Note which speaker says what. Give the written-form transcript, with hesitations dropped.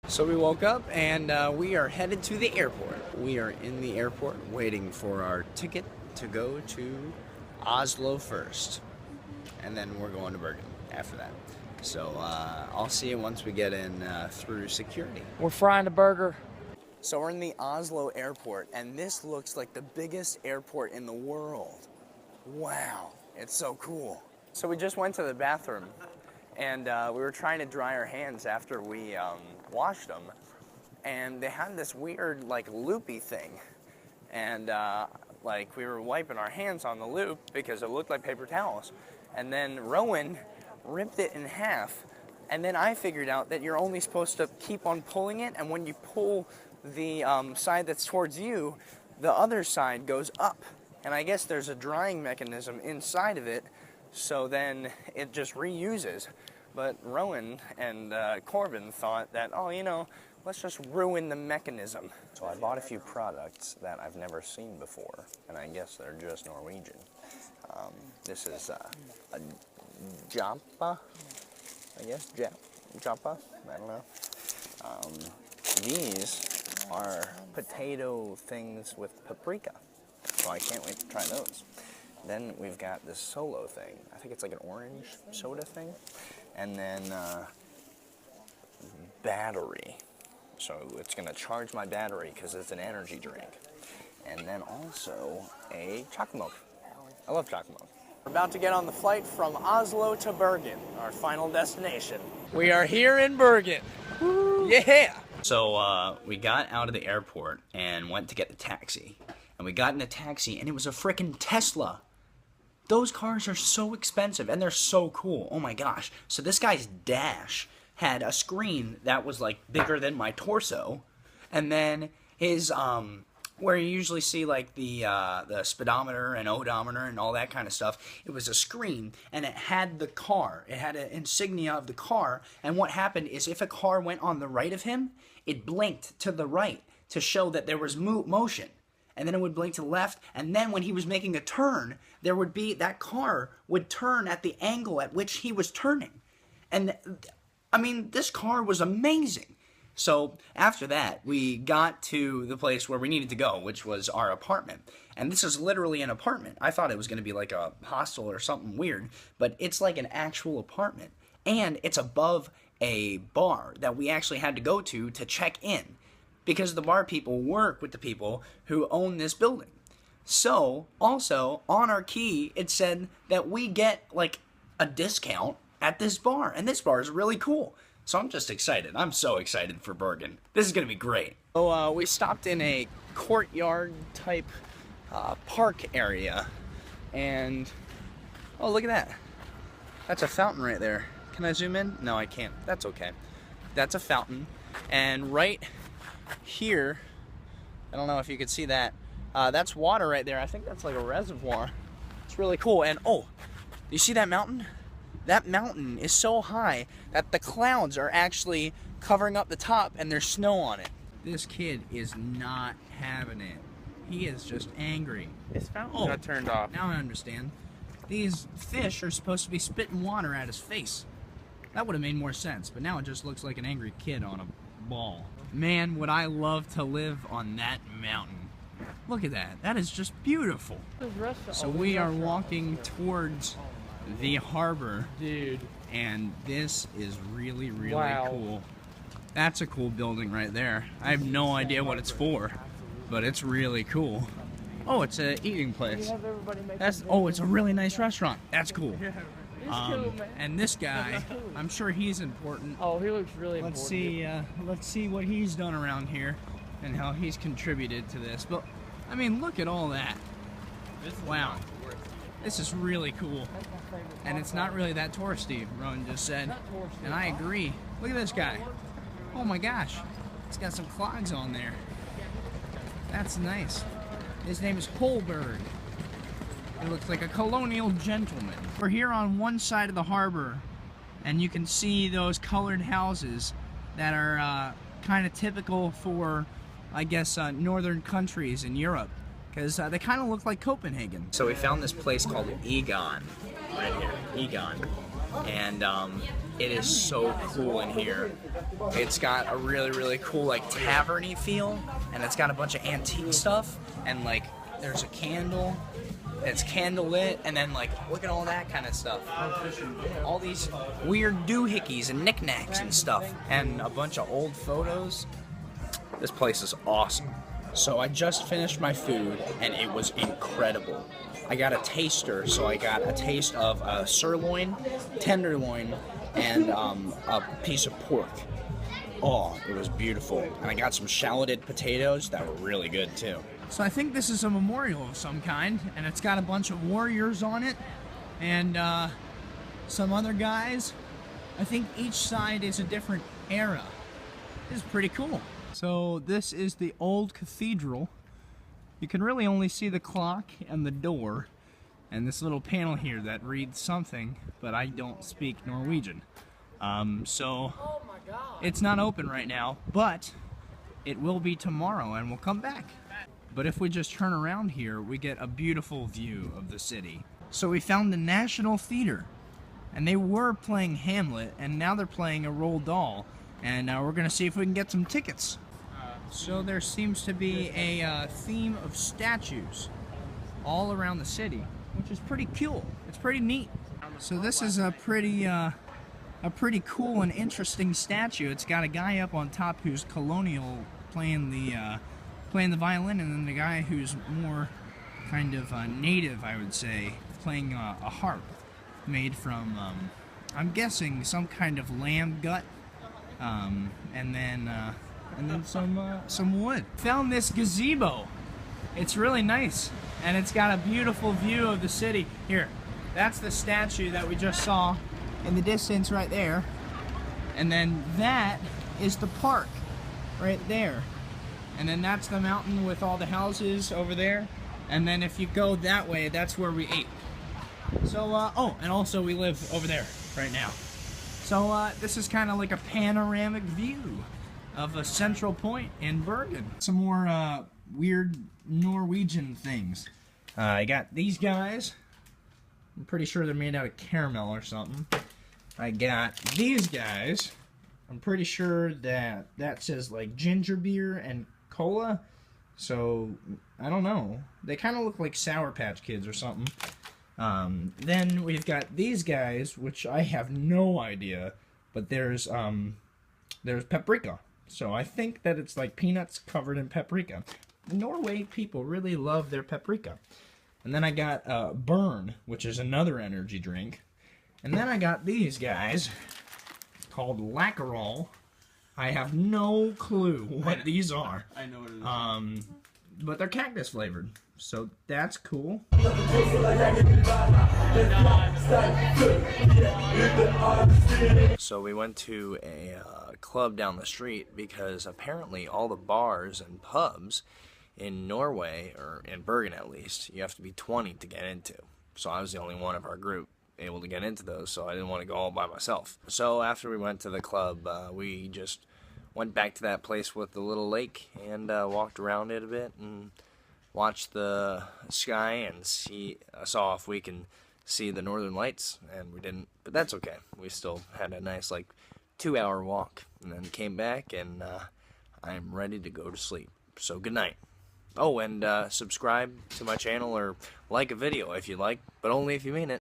Speaker 1: So we woke up and we are headed to the airport. We are in the airport waiting for our ticket to go to Oslo first. And then we're going to Bergen after that. So I'll see you once we get in through security.
Speaker 2: We're frying a burger.
Speaker 1: So we're in the Oslo airport, and this looks like the biggest airport in the world. Wow, it's so cool. So we just went to the bathroom, and we were trying to dry our hands after we washed them, and they had this weird, like, loopy thing, and like, we were wiping our hands on the loop because it looked like paper towels, and then Rowan ripped it in half, and then I figured out that you're only supposed to keep on pulling it, and when you pull the side that's towards you, the other side goes up. And I guess there's a drying mechanism inside of it, so then it just reuses. But Rowan and Corbin thought that, oh, you know, let's just ruin the mechanism. So I bought a few products that I've never seen before, and I guess they're just Norwegian. This is a Japa, I guess, Japa, I don't know. These are potato things with paprika, so I can't wait to try those. Then we've got this Solo thing. I think it's like an orange soda thing. And then battery. So it's gonna charge my battery because it's an energy drink. And then also a chocolate milk. I love chocolate milk. We're about to get on the flight from Oslo to Bergen, our final destination.
Speaker 2: We are here in Bergen. Woo. Yeah!
Speaker 1: So we got out of the airport and went to get the taxi. And we got in a taxi and it was a frickin' Tesla. Those cars are so expensive and they're so cool. Oh my gosh. So this guy's dash had a screen that was like bigger than my torso. And then his, where you usually see like the speedometer and odometer and all that kind of stuff, it was a screen and it had the car. It had an insignia of the car. And what happened is if a car went on the right of him, it blinked to the right to show that there was motion. And then it would blink to the left, and then when he was making a turn, there would be, that car would turn at the angle at which he was turning. And, I mean, this car was amazing. So, after that, we got to the place where we needed to go, which was our apartment. And this is literally an apartment. I thought it was going to be like a hostel or something weird, but it's like an actual apartment. And it's above a bar that we actually had to go to check in, because the bar people work with the people who own this building. So, also, on our key, it said that we get, like, a discount at this bar. And this bar is really cool. So I'm just excited. I'm so excited for Bergen. This is going to be great. So, we stopped in a courtyard-type park area. And, oh, look at that. That's a fountain right there. Can I zoom in? No, I can't. That's okay. That's a fountain. And right here, I don't know if you can see that, that's water right there. I think that's like a reservoir. It's really cool. And oh, you see that mountain? That mountain is so high that the clouds are actually covering up the top and there's snow on it. This kid is not having it. He is just angry.
Speaker 2: His fountain got turned off.
Speaker 1: Now I understand. These fish are supposed to be spitting water at his face. That would have made more sense, but now it just looks like an angry kid on a ball. Man, would I love to live on that mountain. Look at that. That is just beautiful. So we are walking towards the harbor.
Speaker 2: Dude.
Speaker 1: And this is really, really
Speaker 2: Wow.
Speaker 1: cool. That's a cool building right there. I have no idea what it's for, but it's really cool. Oh, it's an eating place. That's, oh, it's a really nice restaurant. That's cool. And this guy, I'm sure he's important.
Speaker 2: Oh, he looks really important.
Speaker 1: Let's see what he's done around here and how he's contributed to this. But I mean, look at all that. Wow, this is really cool. And it's not really that touristy, Rowan just said. And I agree. Look at this guy. Oh my gosh, he's got some clogs on there. That's nice. His name is Holberg. He looks like a colonial gentleman. We're here on one side of the harbor, and you can see those colored houses that are kind of typical for, I guess, northern countries in Europe, because they kind of look like Copenhagen. So we found this place called Egon, right here, Egon. And It is so cool in here. It's got a really, really cool, like, tavern-y feel, and it's got a bunch of antique stuff, and, like, there's a candle. It's candlelit, and then, like, look at all that kind of stuff. All these weird doohickeys and knickknacks and stuff, and a bunch of old photos. This place is awesome. So I just finished my food, and it was incredible. I got a taster, so I got a taste of a sirloin, tenderloin, and a piece of pork. Oh, it was beautiful. And I got some shalloted potatoes that were really good, too. So I think this is a memorial of some kind, and it's got a bunch of warriors on it, and some other guys. I think each side is a different era. This is pretty cool. So this is the old cathedral. You can really only see the clock and the door, and this little panel here that reads something, but I don't speak Norwegian. So it's not open right now, but it will be tomorrow, and we'll come back. But if we just turn around here, we get a beautiful view of the city. So we found the National Theater, and they were playing Hamlet, and now they're playing a Roald Dahl, and we're gonna see if we can get some tickets. So there seems to be a theme of statues all around the city, which is pretty cool. It's pretty neat. So this is a pretty cool and interesting statue. It's got a guy up on top who's colonial playing the violin, and then the guy who's more kind of native, I would say, playing a harp made from, I'm guessing, some kind of lamb gut, and then some wood. Found this gazebo. It's really nice, and it's got a beautiful view of the city. Here, that's the statue that we just saw in the distance right there, and then that is the park right there. And then that's the mountain with all the houses over there. And then if you go that way, that's where we ate. So, oh, and also we live over there right now. So, this is kind of like a panoramic view of a central point in Bergen. Some more, weird Norwegian things. I got these guys. I'm pretty sure they're made out of caramel or something. I got these guys. I'm pretty sure that says, like, ginger beer and cola, so I don't know. They kind of look like Sour Patch Kids or something. Then we've got these guys, which I have no idea, but there's paprika. So I think that it's like peanuts covered in paprika. Norway people really love their paprika. And then I got Burn, which is another energy drink. And then I got these guys called Lackerall. I have no clue what these are. I know what it is. But they're cactus flavored, so that's cool. So we went to a club down the street because apparently all the bars and pubs in Norway, or in Bergen at least, you have to be 20 to get into. So I was the only one of our group able to get into those, so I didn't want to go all by myself. So after we went to the club, we just went back to that place with the little lake and walked around it a bit and watched the sky and saw if we can see the northern lights, and we didn't, but that's okay. We still had a nice, like, 2-hour walk, and then came back, and I'm ready to go to sleep. So good night. Oh, and subscribe to my channel or like a video if you like, but only if you mean it.